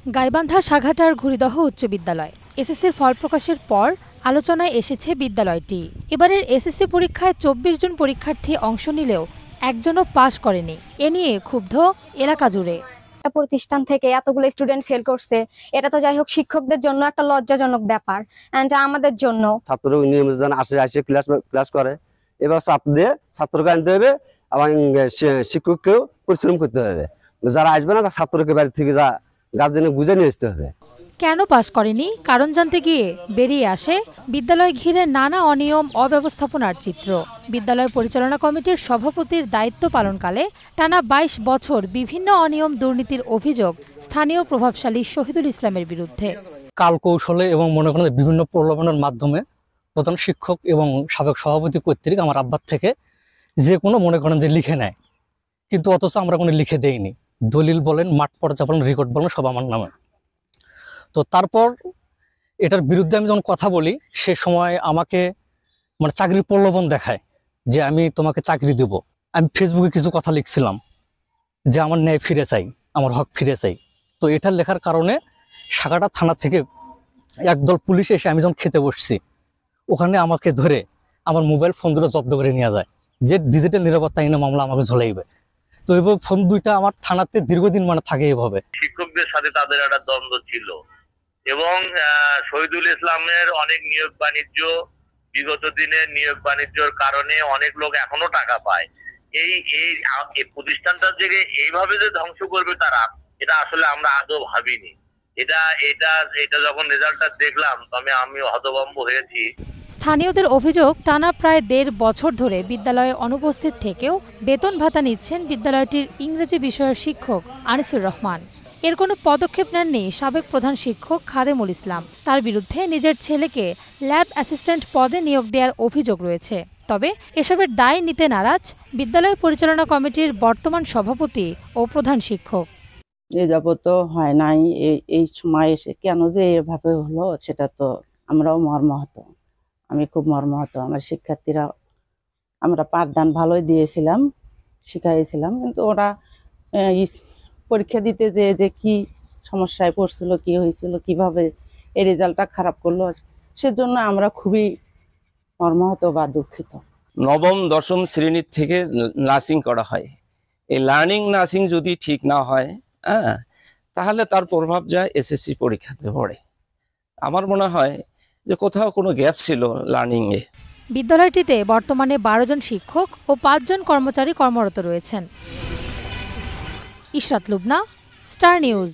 গাইবান্ধা সাঘাটার ঘুরিদহ উচ্চ বিদ্যালয় এসএসসির ফল প্রকাশের পর আলোচনায় এসেছে বিদ্যালয়টি। এবারের এসএসসি পরীক্ষায় ২৪ জন পরীক্ষার্থী অংশ নিলেও একজনও পাশ করেনি। এ নিয়ে ক্ষুব্ধ এলাকা জুড়ে। প্রতিষ্ঠান থেকে এতগুলো স্টুডেন্ট ফেল করছে, এটা তো যাই হোক শিক্ষকদের জন্য একটা লজ্জাজনক ব্যাপার, এন্ড আমাদের জন্য। ছাত্র নিয়মিত আসে ক্লাস করে, এবার চাপ দিয়ে ছাত্রকে আনতে হবে, এবং শিক্ষককেও পরিশ্রম করতে হবে। যারা আসবে না ছাত্রকে বাড়ি থেকে গার্জেনে বুঝে নিয়ে আসতে হবে। কেন পাশ করেনি কারণ জানতে গিয়ে বেরিয়ে আসে বিদ্যালয় ঘিরে নানা অনিয়ম অব্যবস্থাপনার চিত্র। বিদ্যালয় পরিচালনা কমিটির সভাপতির দায়িত্ব পালনকালে টানা ২২ বছর বিভিন্ন অনিয়ম দুর্নীতির অভিযোগ স্থানীয় প্রভাবশালী শহীদুল ইসলামের বিরুদ্ধে। কাল কৌশলে এবং মনে করেন বিভিন্ন প্রলোভনের মাধ্যমে প্রধান শিক্ষক এবং সাবেক সভাপতি কর্তৃক আমার আব্বার থেকে যে কোনো মনে করেন যে লিখে নেয়, কিন্তু অথচ আমরা কোনো লিখে দেইনি। দলিল বলেন, মাঠ পর্চা বলেন, রেকর্ড বলেন, সব আমার নামে। তো তারপর এটার বিরুদ্ধে আমি যখন কথা বলি, সে সময় আমাকে মানে চাকরির প্রলোভন দেখায় যে আমি তোমাকে চাকরি দেব। আমি ফেসবুকে কিছু কথা লিখছিলাম যে আমার ন্যায় ফিরে চাই, আমার হক ফিরে চাই। তো এটা লেখার কারণে সাঘাটা থানা থেকে একদল পুলিশ এসে আমি যখন খেতে বসছি, ওখানে আমাকে ধরে আমার মোবাইল ফোন দুটো জব্দ করে নিয়ে যায়, যে ডিজিটাল নিরাপত্তা আইনে মামলা আমাকে ঝুলাইবে। তো এভাবে ফোন দুইটা আমার থানাতে দীর্ঘদিন মানে থাকে। এভাবে শিক্ষকদের সাথে তাদের একটা দ্বন্দ্ব ছিল, এবং শহীদুল ইসলামের অনেক নিয়োগ বাণিজ্য, বিগত দিনের নিয়োগ বাণিজ্যর কারণে অনেক লোক এখনো টাকা পায়। এই প্রতিষ্ঠানটা থেকে এইভাবে যে ধ্বংস করবে তারা, এটা আসলে আমরা আদৌ ভাবিনি। এটা যখন রেজাল্টটা দেখলাম তবে আমি হতভম্ব হয়েছি। স্থানীয়দের অভিযোগ, টানা প্রায় ১.৫ বছর ধরে বিদ্যালয়ে অনুপস্থিত থেকেও বেতন ভাতা নিচ্ছেন বিদ্যালয়টির ইংরেজি বিষয়ের শিক্ষক আনিসুর রহমান। এর কোনো পদক্ষেপ নেননি সাবেক প্রধান শিক্ষক খাদেমুল ইসলাম। তার বিরুদ্ধে নিজের ছেলেকে ল্যাব অ্যাসিস্ট্যান্ট পদে নিয়োগ দেওয়ার অভিযোগ রয়েছে। তবে এসবের দায় নিতে নারাজ বিদ্যালয় পরিচালনা কমিটির বর্তমান সভাপতি ও প্রধান শিক্ষক। এ যাবত হয় নাই, এই সময় এসে কেন যে এভাবে হলো সেটা তো আমরাও মর্মাহত। আমি খুব মর্মাহত। আমার শিক্ষার্থীরা, আমরা পাঠদান ভালোই দিয়েছিলাম, শিখাইছিলাম, কিন্তু ওরা পরীক্ষা দিতে যে কি সমস্যায় পড়ছিল, কি হয়েছিল, কিভাবে এই রেজাল্টটা খারাপ করলো, সেজন্য আমরা খুবই মর্মাহত বা দুঃখিত। নবম দশম শ্রেণীর থেকে নার্সিং করা হয়। এই লার্নিং নার্সিং যদি ঠিক না হয়, তাহলে তার প্রভাব যায় এসএসসি পরীক্ষাতে পড়ে। আমার মনে হয় যে কোথাও কোনো গ্যাপ ছিল লার্নিং এ। বিদ্যালয়টিতে বর্তমানে ১২ জন শিক্ষক ও ৫ জন কর্মচারী কর্মরত রয়েছেন। Ishrat Lubna, star news.